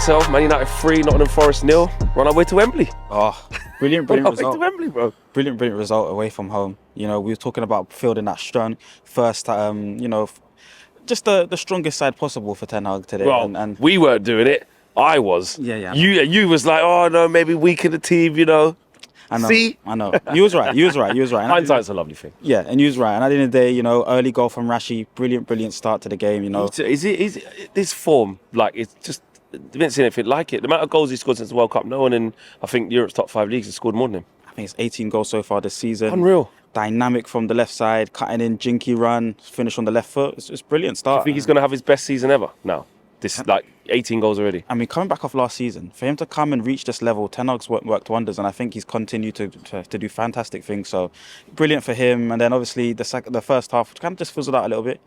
Marcel, Man United 3, Nottingham Forest 0. We're on our way to Wembley. Oh, brilliant result. To Wembley, bro. Brilliant result away from home. You know, we were talking about fielding that strong first, just the strongest side possible for Ten Hag today. Well, and we weren't doing it. I was. Yeah. You was like, oh no, maybe weaken the team, you know. I know. See? I know. You was right. And Hindsight's a lovely thing. Yeah, and you was right. And at the end of the day, you know, early goal from Rashi, brilliant start to the game. You know, Is this form like it's just? I haven't seen anything like it. The amount of goals he scored since the World Cup, no one in I think Europe's top 5 leagues has scored more than him. I think it's 18 goals so far this season. Unreal. Dynamic from the left side, cutting in, jinky run, finish on the left foot. It's just brilliant start. I think he's going to have his best season ever now. This 18 goals already. I mean, coming back off last season, for him to come and reach this level, Ten Hag's worked wonders, and I think he's continued to do fantastic things. So, brilliant for him. And then obviously the first half kind of just fizzled out a little bit,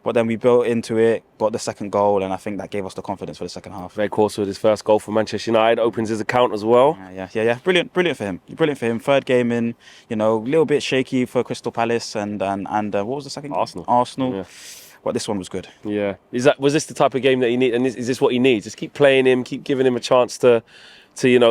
but then we built into it, got the second goal, and I think that gave us the confidence for the second half. Very course with his first goal for Manchester United, opens his account as well. Yeah. Brilliant for him. Third game in, you know, a little bit shaky for Crystal Palace and what was the second game? Arsenal. Yeah. But this one was good. Yeah. Was this the type of game that he needs? And is this what he needs? Just keep playing him, keep giving him a chance to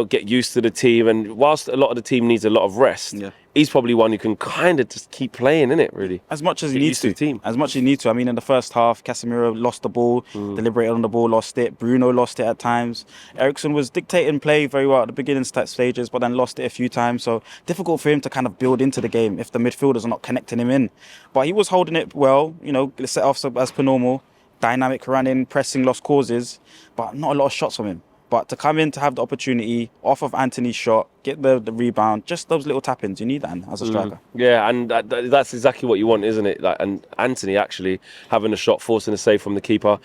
get used to the team. And whilst a lot of the team needs a lot of rest, he's probably one who can kind of just keep playing, innit, really? As much as he needs to. As much as he needs to. I mean, in the first half, Casemiro lost the ball, deliberated on the ball, lost it. Bruno lost it at times. Eriksen was dictating play very well at the beginning stages, but then lost it a few times. So difficult for him to kind of build into the game if the midfielders are not connecting him in. But he was holding it well, you know, set off as per normal. Dynamic running, pressing, lost causes, but not a lot of shots from him. But to come in to have the opportunity off of Anthony's shot, get the rebound, just those little tap-ins, you need that as a striker. Yeah, and that's exactly what you want, isn't it? And Anthony actually having a shot, forcing a save from the keeper.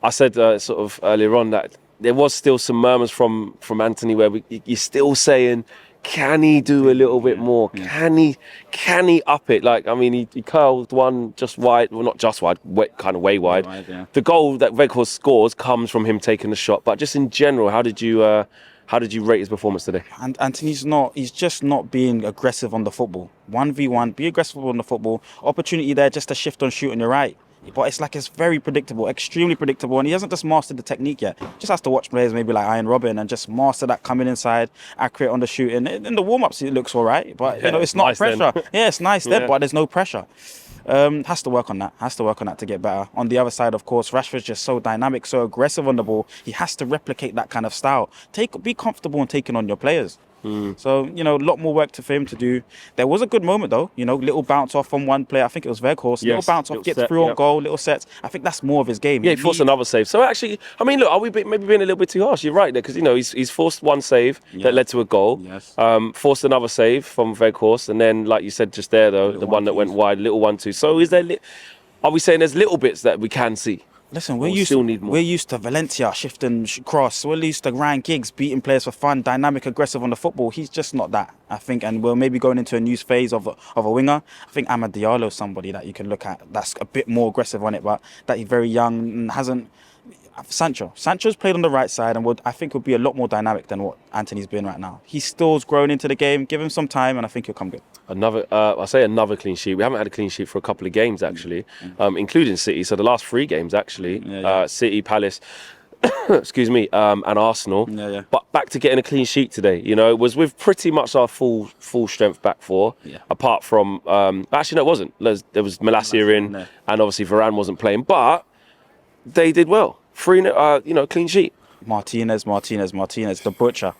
I said sort of earlier on that there was still some murmurs from Anthony where you're still saying, can he do a little bit more? Can he up it? Like, I mean, he curled one just wide, well, not just wide, kind of way wide. The goal that Weghorst scores comes from him taking the shot. But just in general, how did you rate his performance today? And he's just not being aggressive on the football. 1v1, be aggressive on the football. Opportunity there just to shift on shoot on your right. But it's very predictable, extremely predictable, and he hasn't just mastered the technique yet. Just has to watch players maybe like Ian Robin and just master that coming inside, accurate on the shooting. In the warm-ups, it looks all right, but you know it's not nice pressure. Yeah, it's nice then, but there's no pressure. Has to work on that to get better. On the other side, of course, Rashford's just so dynamic, so aggressive on the ball. He has to replicate that kind of style. Be comfortable in taking on your players. So, you know, a lot more work for him to do. There was a good moment, though. You know, little bounce off from one player. I think it was Weghorst. Little bounce off, gets through on goal, little sets. I think that's more of his game. Yeah, he forced another save. So, actually, I mean, look, are we maybe being a little bit too harsh? You're right there, because, you know, he's forced one save that led to a goal. Yes. Forced another save from Weghorst. And then, like you said just there, though, the one that went wide, little 1-2. So, are we saying there's little bits that we can see? Listen, we're used to Valencia shifting cross. We're used to Ryan Giggs beating players for fun, dynamic, aggressive on the football. He's just not that, I think. And we're maybe going into a new phase of a winger. I think Amad Diallo is somebody that you can look at that's a bit more aggressive on it, but that he's very young and hasn't. Sancho's played on the right side and I think would be a lot more dynamic than what Anthony's been right now. He's still growing into the game. Give him some time and I think he'll come good. Another clean sheet. We haven't had a clean sheet for a couple of games, actually, including City. So the last 3 games, actually, City, Palace, excuse me, and Arsenal. But back to getting a clean sheet today. You know, it was with pretty much our full strength back four. Apart from, actually, no, it wasn't. There was Malacia in, and obviously Varane wasn't playing. But they did well. 3, clean sheet. Martinez, the butcher.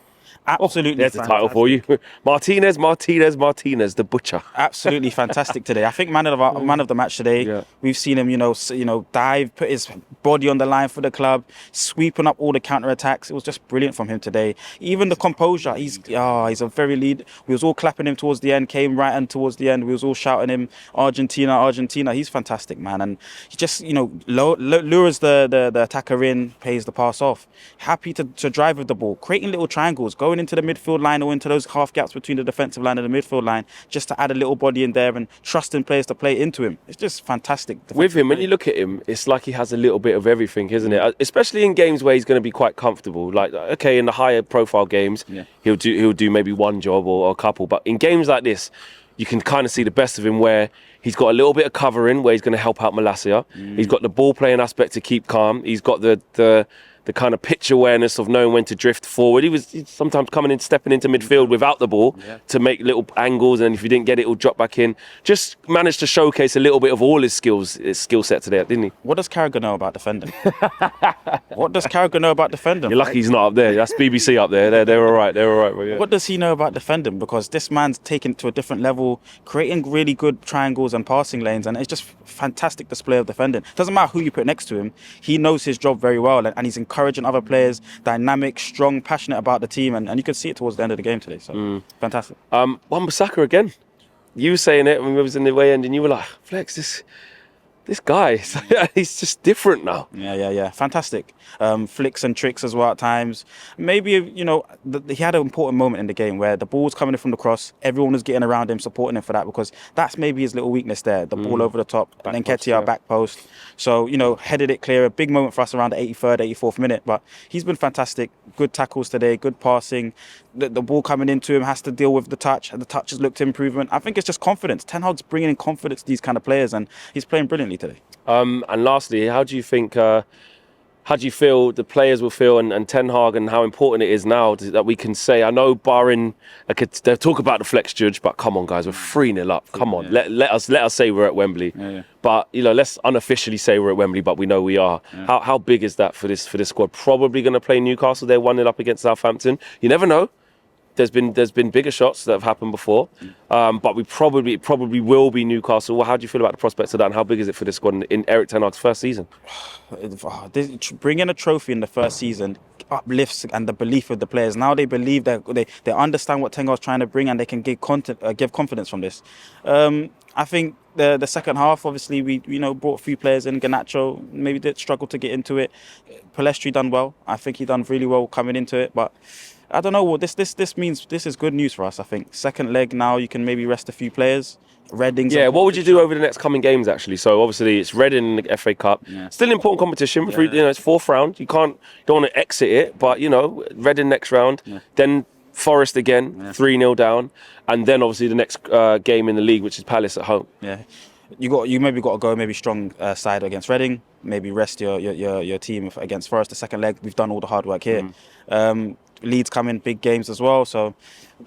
Absolutely. There's the title for you. Martinez, the butcher. Absolutely fantastic today. I think man of the match today. Yeah. We've seen him, dive, put his body on the line for the club, sweeping up all the counter-attacks. It was just brilliant from him today. Even the composure. He's a very lead. We was all clapping him towards the end, came right and towards the end. We was all shouting him, Argentina. He's fantastic, man. And he just, lures the attacker in, pays the pass off. Happy to drive with the ball, creating little triangles, going into the midfield line or into those half gaps between the defensive line and the midfield line, just to add a little body in there and trusting players to play into him. It's just fantastic. With him, when you look at him, it's like he has a little bit of everything, isn't it? Especially in games where he's going to be quite comfortable. Like, okay, in the higher profile games, he'll do maybe one job or a couple. But in games like this, you can kind of see the best of him where he's got a little bit of covering where he's going to help out Malacia. He's got the ball playing aspect to keep calm. He's got the the kind of pitch awareness of knowing when to drift forward. He's sometimes stepping into midfield without the ball to make little angles, and if you didn't get it, he'll drop back in. Just managed to showcase a little bit of all his skill set today, didn't he? What does Carragher know about defending? What does Carragher know about defending? You're lucky he's not up there. That's BBC up there. They're all right. They're all right. Yeah. What does he know about defending? Because this man's taken it to a different level, creating really good triangles and passing lanes, and it's just fantastic display of defending. Doesn't matter who you put next to him, he knows his job very well, and he's encouraging other players, dynamic, strong, passionate about the team, and you could see it towards the end of the game today. So fantastic. Wan-Bissaka again. You were saying it when we was in the way end, and you were like, Flex, this guy, he's just different now. Yeah. Fantastic. Flicks and tricks as well at times. Maybe, he had an important moment in the game where the ball was coming in from the cross. Everyone was getting around him, supporting him for that, because that's maybe his little weakness there. The ball over the top, and then Nketiah back post. So, headed it clear. A big moment for us around the 83rd, 84th minute. But he's been fantastic. Good tackles today, good passing. The ball coming into him, has to deal with the touch, and the touch has looked improvement. I think it's just confidence. Ten Hag's bringing in confidence to these kind of players, and he's playing brilliantly today. And lastly, how do you feel the players will feel, and Ten Hag, and how important it is now that we can say, I know barring, they'll talk about the flex judge, but come on guys, we're 3-0 up. Come on, let us say we're at Wembley. But let's unofficially say we're at Wembley, but we know we are. How big is that for this squad? Probably going to play Newcastle. They're 1-0 up against Southampton. You never know. There's been bigger shots that have happened before, but it probably will be Newcastle. Well, how do you feel about the prospects of that, and how big is it for this squad in Erik ten Hag's first season? Bringing a trophy in the first season uplifts and the belief of the players. Now they believe that they understand what Ten Hag's trying to bring, and they can give confidence from this. I think the second half, obviously, we brought a few players in. Garnacho maybe did struggle to get into it. Pellistri done well. I think he done really well coming into it, but I don't know what this means. This is good news for us, I think. Second leg now, you can maybe rest a few players. Reading's what would you do over the next coming games, actually? So obviously it's Reading in the FA Cup. Still important competition. It's fourth round. You don't want to exit it, but Reading next round. Then Forest again, 3-0 down, and then obviously the next game in the league, which is Palace at home. You maybe got to go maybe strong side against Reading. Maybe rest your team against Forest. The second leg, we've done all the hard work here. Leeds come in big games as well, so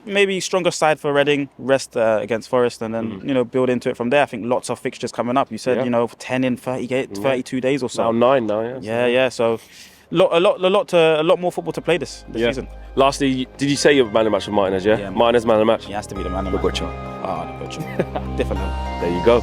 maybe stronger side for Reading, rest against Forest, and then build into it from there. I think lots of fixtures coming up. You said 10 in 32 days or so. Now 9 now, yeah. So a lot more football to play this season. Lastly, did you say you're man of the match with Martinez? Yeah, Martinez man of the match. He has to be the man of the match. Butcher. The butcher. Definitely. There you go.